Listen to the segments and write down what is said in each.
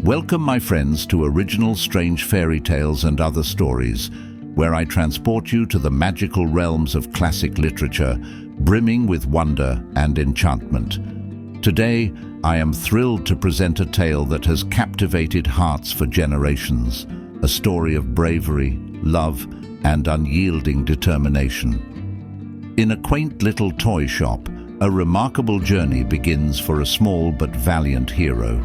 Welcome, my friends, to original strange fairy tales and other stories, where I transport you to the magical realms of classic literature, brimming with wonder and enchantment. Today, I am thrilled to present a tale that has captivated hearts for generations, a story of bravery, love, and unyielding determination. In a quaint little toy shop, a remarkable journey begins for a small but valiant hero.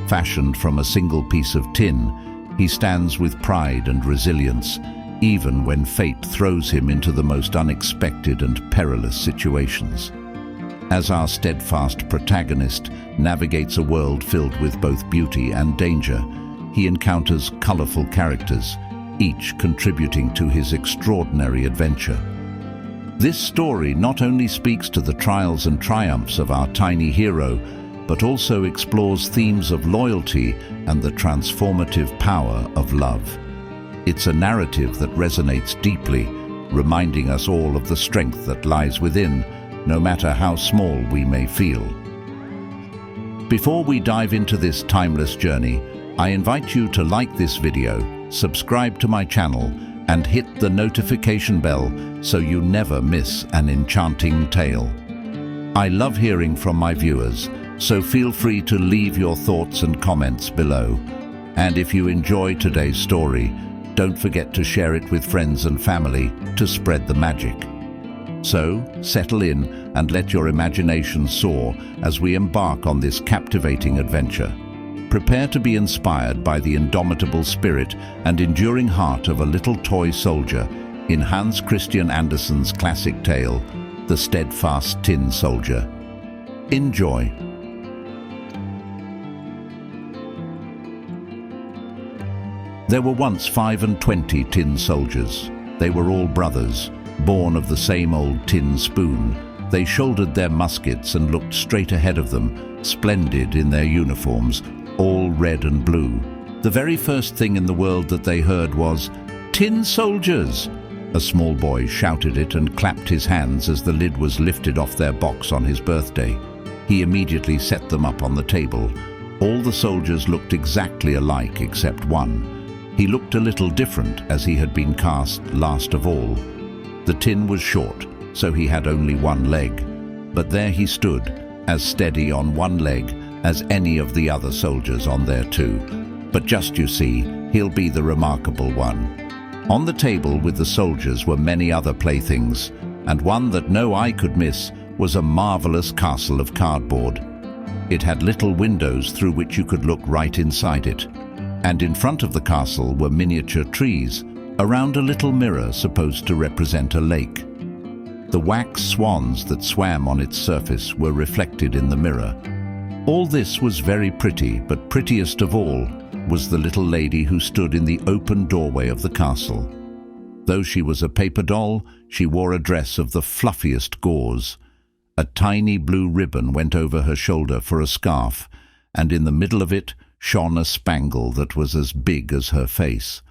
Fashioned from a single piece of tin, he stands with pride and resilience, even when fate throws him into the most unexpected and perilous situations. As our steadfast protagonist navigates a world filled with both beauty and danger, he encounters colorful characters, each contributing to his extraordinary adventure. This story not only speaks to the trials and triumphs of our tiny hero, but also explores themes of loyalty and the transformative power of love. It's a narrative that resonates deeply, reminding us all of the strength that lies within, no matter how small we may feel. Before we dive into this timeless journey, I invite you to like this video, subscribe to my channel, and hit the notification bell so you never miss an enchanting tale. I love hearing from my viewers, so feel free to leave your thoughts and comments below. And if you enjoy today's story, don't forget to share it with friends and family to spread the magic. So, settle in and let your imagination soar as we embark on this captivating adventure. Prepare to be inspired by the indomitable spirit and enduring heart of a little toy soldier in Hans Christian Andersen's classic tale, The Steadfast Tin Soldier. Enjoy. There were once 25 tin soldiers. They were all brothers, born of the same old tin spoon. They shouldered their muskets and looked straight ahead of them, splendid in their uniforms, all red and blue. The very first thing in the world that they heard was, "Tin soldiers!" A small boy shouted it and clapped his hands as the lid was lifted off their box on his birthday. He immediately set them up on the table. All the soldiers looked exactly alike except one. He looked a little different as he had been cast last of all. The tin was short, so he had only one leg. But there he stood, as steady on one leg as any of the other soldiers on there too. But just you see, he'll be the remarkable one. On the table with the soldiers were many other playthings, and one that no eye could miss was a marvelous castle of cardboard. It had little windows through which you could look right inside it. And in front of the castle were miniature trees, around a little mirror supposed to represent a lake. The wax swans that swam on its surface were reflected in the mirror. All this was very pretty, but prettiest of all was the little lady who stood in the open doorway of the castle. Though she was a paper doll, she wore a dress of the fluffiest gauze. A tiny blue ribbon went over her shoulder for a scarf, and in the middle of it shone a spangle that was as big as her face.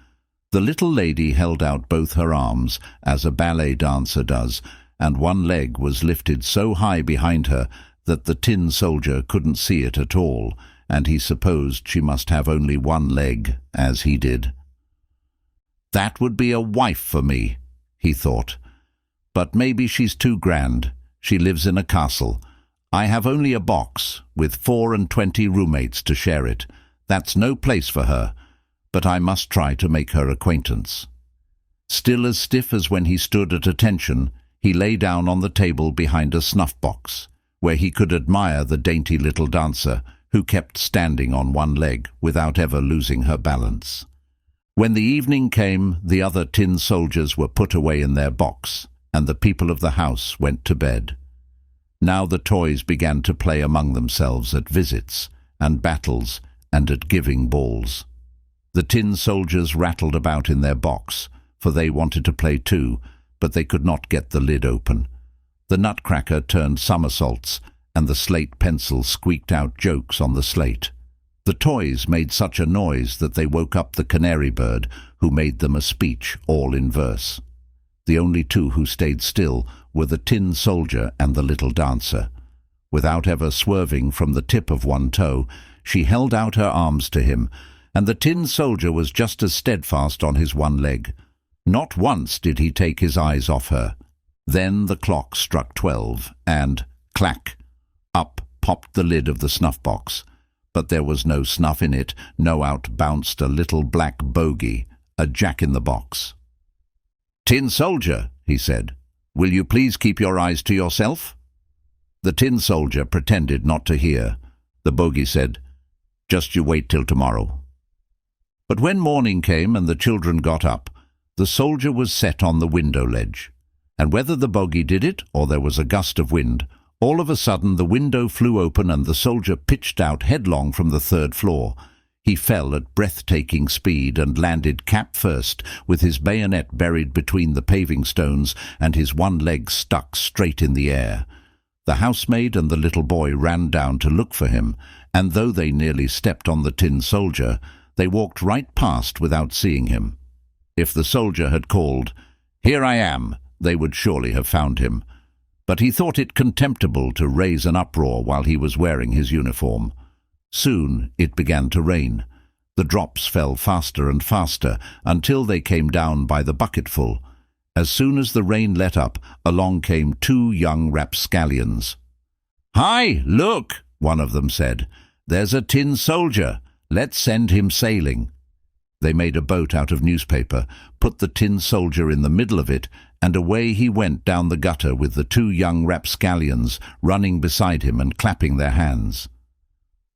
The little lady held out both her arms, as a ballet dancer does, and one leg was lifted so high behind her that the tin soldier couldn't see it at all, and he supposed she must have only one leg, as he did. "That would be a wife for me," he thought. "But maybe she's too grand. She lives in a castle. I have only a box, with 24 roommates to share it. That's no place for her, but I must try to make her acquaintance." Still as stiff as when he stood at attention, he lay down on the table behind a snuff box, where he could admire the dainty little dancer, who kept standing on one leg without ever losing her balance. When the evening came, the other tin soldiers were put away in their box, and the people of the house went to bed. Now the toys began to play among themselves at visits and battles and at giving balls. The tin soldiers rattled about in their box, for they wanted to play too, but they could not get the lid open. The nutcracker turned somersaults, and the slate pencil squeaked out jokes on the slate. The toys made such a noise that they woke up the canary bird, who made them a speech all in verse. The only two who stayed still were the tin soldier and the little dancer. Without ever swerving from the tip of one toe, she held out her arms to him, and the tin soldier was just as steadfast on his one leg. Not once did he take his eyes off her. Then the clock struck 12, and, clack, up popped the lid of the snuff-box. But there was no snuff in it, no out bounced a little black bogey, a jack-in-the-box. "Tin soldier," he said, "will you please keep your eyes to yourself?" The tin soldier pretended not to hear. The bogey said, "Just you wait till tomorrow." But when morning came and the children got up, the soldier was set on the window ledge. And whether the bogey did it or there was a gust of wind, all of a sudden the window flew open and the soldier pitched out headlong from the 3rd floor. He fell at breathtaking speed and landed cap first, with his bayonet buried between the paving stones and his one leg stuck straight in the air. The housemaid and the little boy ran down to look for him, and though they nearly stepped on the tin soldier, they walked right past without seeing him. If the soldier had called, "Here I am," they would surely have found him. But he thought it contemptible to raise an uproar while he was wearing his uniform. Soon it began to rain. The drops fell faster and faster until they came down by the bucketful. As soon as the rain let up, along came 2 young rapscallions. "Hi, look," one of them said. "There's a tin soldier. Let's send him sailing." They made a boat out of newspaper, put the tin soldier in the middle of it, and away he went down the gutter with the 2 young rapscallions running beside him and clapping their hands.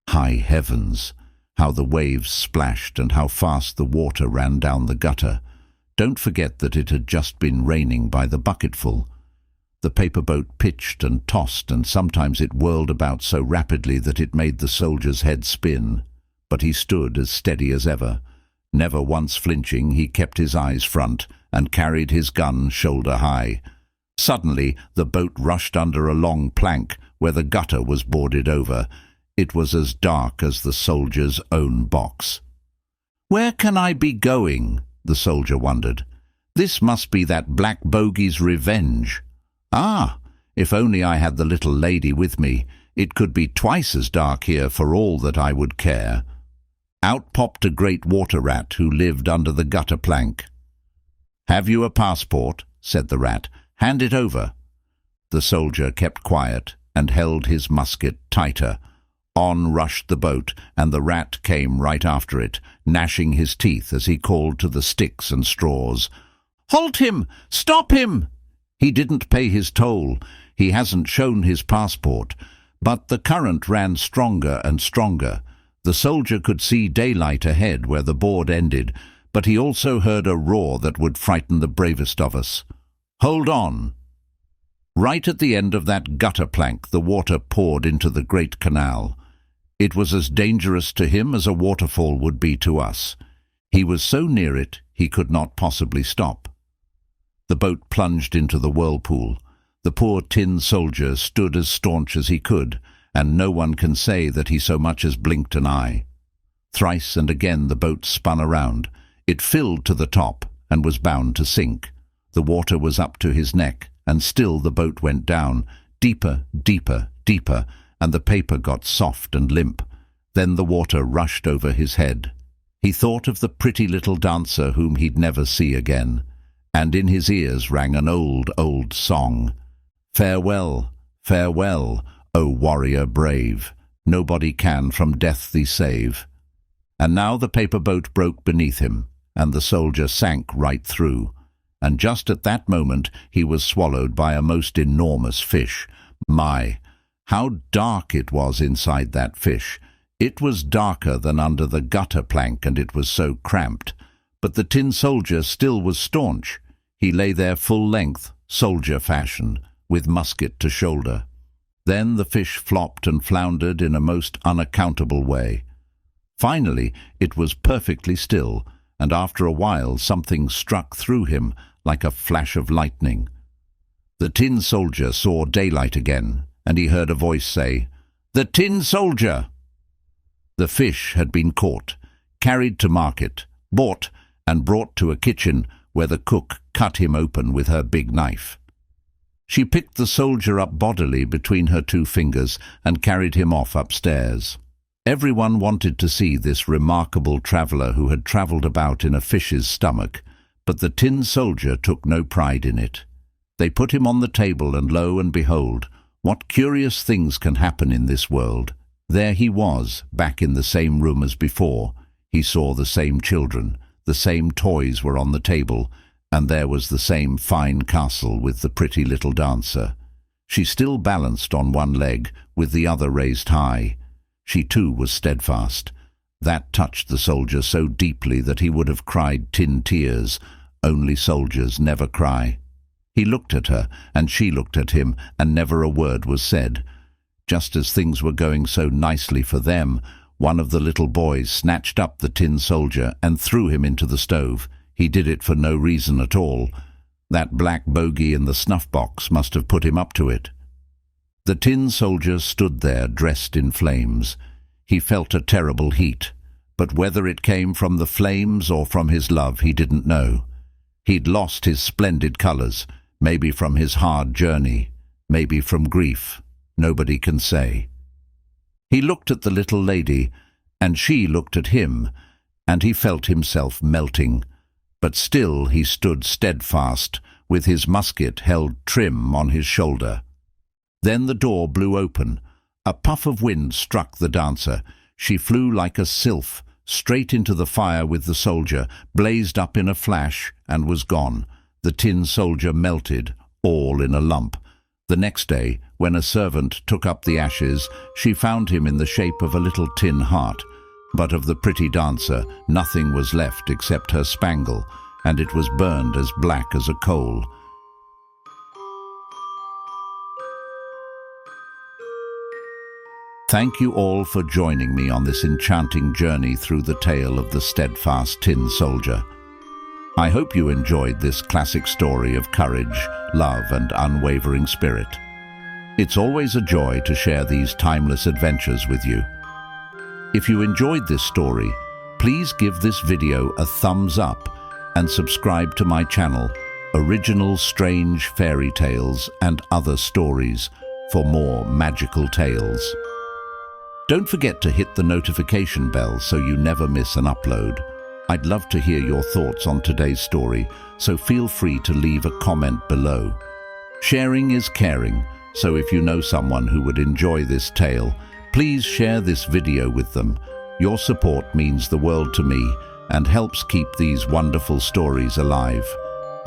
High heavens! How the waves splashed and how fast the water ran down the gutter. Don't forget that it had just been raining by the bucketful. The paper boat pitched and tossed, and sometimes it whirled about so rapidly that it made the soldier's head spin. But he stood as steady as ever. Never once flinching, he kept his eyes front and carried his gun shoulder high. Suddenly the boat rushed under a long plank where the gutter was boarded over. It was as dark as the soldier's own box. "Where can I be going?" the soldier wondered. "This must be that black bogey's revenge. Ah, if only I had the little lady with me, it could be twice as dark here for all that I would care." Out popped a great water rat who lived under the gutter plank. "Have you a passport?" said the rat. "Hand it over." The soldier kept quiet and held his musket tighter. On rushed the boat, and the rat came right after it, gnashing his teeth as he called to the sticks and straws. "Halt him! Stop him!" He didn't pay his toll. He hasn't shown his passport. But the current ran stronger and stronger. The soldier could see daylight ahead where the board ended, but he also heard a roar that would frighten the bravest of us. "Hold on!" Right at the end of that gutter plank the water poured into the great canal. It was as dangerous to him as a waterfall would be to us. He was so near it he could not possibly stop. The boat plunged into the whirlpool. The poor tin soldier stood as staunch as he could, and no one can say that he so much as blinked an eye. Thrice and again the boat spun around. It filled to the top and was bound to sink. The water was up to his neck, and still the boat went down, deeper, deeper, deeper, and the paper got soft and limp. Then the water rushed over his head. He thought of the pretty little dancer whom he'd never see again, and in his ears rang an old, old song. "Farewell, farewell, O warrior brave, nobody can from death thee save." And now the paper boat broke beneath him, and the soldier sank right through. And just at that moment he was swallowed by a most enormous fish. My, how dark it was inside that fish! It was darker than under the gutter plank, and it was so cramped. But the tin soldier still was staunch. He lay there full length, soldier fashion, with musket to shoulder. Then the fish flopped and floundered in a most unaccountable way. Finally it was perfectly still, and after a while something struck through him like a flash of lightning. The tin soldier saw daylight again, and he heard a voice say, "The tin soldier!" The fish had been caught, carried to market, bought, and brought to a kitchen where the cook cut him open with her big knife. She picked the soldier up bodily between her two fingers and carried him off upstairs. Everyone wanted to see this remarkable traveller who had travelled about in a fish's stomach, but the tin soldier took no pride in it. They put him on the table, and lo and behold, what curious things can happen in this world. There he was, back in the same room as before. He saw the same children, the same toys were on the table, and there was the same fine castle with the pretty little dancer. She still balanced on one leg, with the other raised high. She too was steadfast. That touched the soldier so deeply that he would have cried tin tears. Only soldiers never cry. He looked at her, and she looked at him, and never a word was said. Just as things were going so nicely for them, one of the little boys snatched up the tin soldier and threw him into the stove. He did it for no reason at all. That black bogey in the snuff-box must have put him up to it. The tin soldier stood there dressed in flames. He felt a terrible heat, but whether it came from the flames or from his love he didn't know. He'd lost his splendid colours, maybe from his hard journey, maybe from grief. Nobody can say. He looked at the little lady, and she looked at him, and he felt himself melting. But still he stood steadfast, with his musket held trim on his shoulder. Then the door blew open. A puff of wind struck the dancer. She flew like a sylph, straight into the fire with the soldier, blazed up in a flash, and was gone. The tin soldier melted, all in a lump. The next day, when a servant took up the ashes, she found him in the shape of a little tin heart. But of the pretty dancer, nothing was left except her spangle, and it was burned as black as a coal. Thank you all for joining me on this enchanting journey through the tale of the Steadfast Tin Soldier. I hope you enjoyed this classic story of courage, love, and unwavering spirit. It's always a joy to share these timeless adventures with you. If you enjoyed this story, please give this video a thumbs up and subscribe to my channel, Original Strange Fairy Tales and Other Stories, for more magical tales. Don't forget to hit the notification bell so you never miss an upload. I'd love to hear your thoughts on today's story, so feel free to leave a comment below. Sharing is caring, so if you know someone who would enjoy this tale, please share this video with them. Your support means the world to me and helps keep these wonderful stories alive.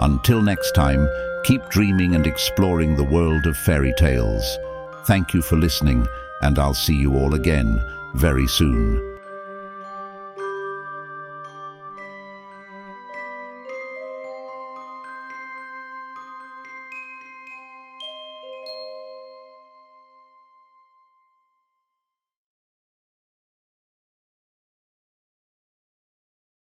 Until next time, keep dreaming and exploring the world of fairy tales. Thank you for listening, and I'll see you all again very soon.